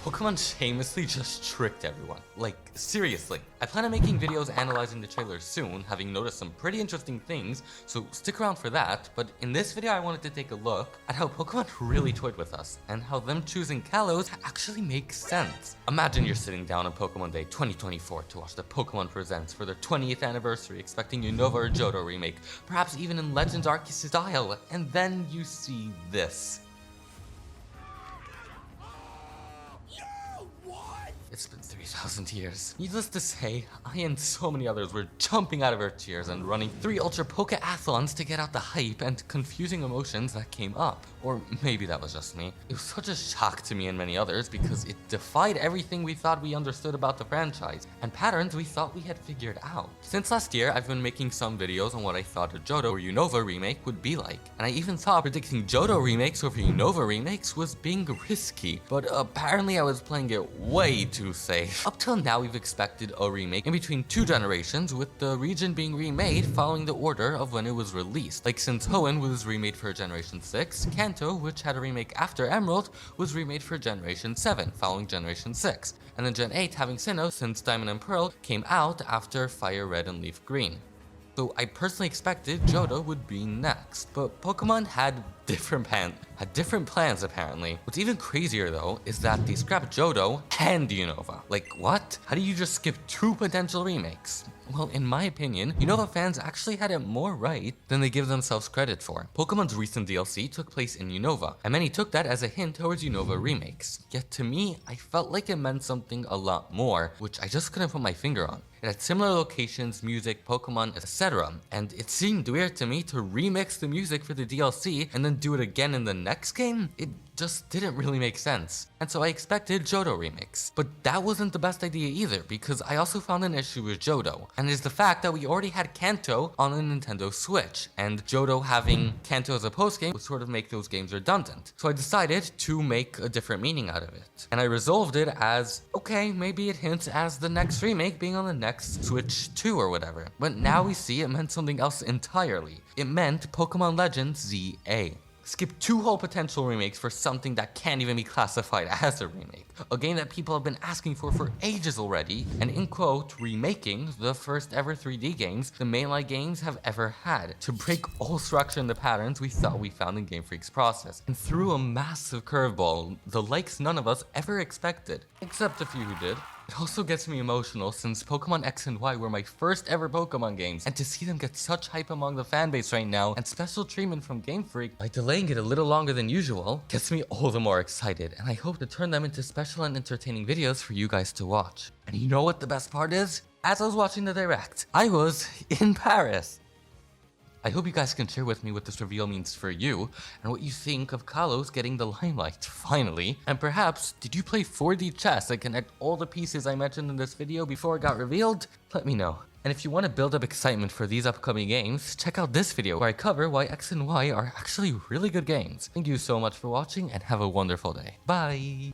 Pokemon shamelessly just tricked everyone. Like, seriously. I plan on making videos analyzing the trailer soon, having noticed some pretty interesting things, so stick around for that, but in this video I wanted to take a look at how Pokemon really toyed with us, and how them choosing Kalos actually makes sense. Imagine you're sitting down on Pokemon Day 2024 to watch the Pokemon Presents for their 20th anniversary, expecting Unova or Johto remake, perhaps even in Legends Arceus style, and then you see this. It's been 3,000 years. Needless to say, I and so many others were jumping out of our chairs and running 3 Ultra Pokeathlons to get out the hype and confusing emotions that came up. Or maybe that was just me. It was such a shock to me and many others because it defied everything we thought we understood about the franchise, and patterns we thought we had figured out. Since last year, I've been making some videos on what I thought a Johto or Unova remake would be like, and I even thought predicting Johto remakes over Unova remakes was being risky, but apparently I was playing it way too safe. Up till now, we've expected a remake in between 2 generations, with the region being remade following the order of when it was released. Like, since Hoenn was remade for Generation 6, Kanto, which had a remake after Emerald, was remade for Generation 7, following Generation 6, and then Gen 8 having Sinnoh since Diamond and Pearl came out after Fire Red and Leaf Green. So I personally expected Johto would be next, but Pokemon had different plans apparently. What's even crazier though is that they scrapped Johto and Unova. Like, what? How do you just skip 2 potential remakes? Well, in my opinion, Unova fans actually had it more right than they give themselves credit for. Pokemon's recent DLC took place in Unova, and many took that as a hint towards Unova remakes. Yet to me, I felt like it meant something a lot more, which I just couldn't put my finger on. It had similar locations, music, Pokemon, etc. And it seemed weird to me to remix the music for the DLC and then do it again in the next game. It just didn't really make sense. And so I expected Johto remix. But that wasn't the best idea either, because I also found an issue with Johto, and it is the fact that we already had Kanto on the Nintendo Switch, and Johto having Kanto as a postgame would sort of make those games redundant. So I decided to make a different meaning out of it. And I resolved it as, okay, maybe it hints as the next remake being on the next Switch 2 or whatever. But now we see it meant something else entirely. It meant Pokemon Legends ZA. Skip 2 whole potential remakes for something that can't even be classified as a remake. A game that people have been asking for ages already, and in quote, remaking the first ever 3D games the mainline games have ever had, to break all structure and the patterns we thought we found in Game Freak's process, and threw a massive curveball, the likes none of us ever expected, except a few who did. It also gets me emotional since Pokemon X and Y were my first ever Pokemon games, and to see them get such hype among the fanbase right now and special treatment from Game Freak by delaying it a little longer than usual gets me all the more excited, and I hope to turn them into special and entertaining videos for you guys to watch. And you know what the best part is? As I was watching the Direct, I was in Paris. I hope you guys can share with me what this reveal means for you, and what you think of Kalos getting the limelight, finally. And perhaps, did you play 4D chess and connect all the pieces I mentioned in this video before it got revealed? Let me know. And if you want to build up excitement for these upcoming games, check out this video where I cover why X and Y are actually really good games. Thank you so much for watching, and have a wonderful day. Bye!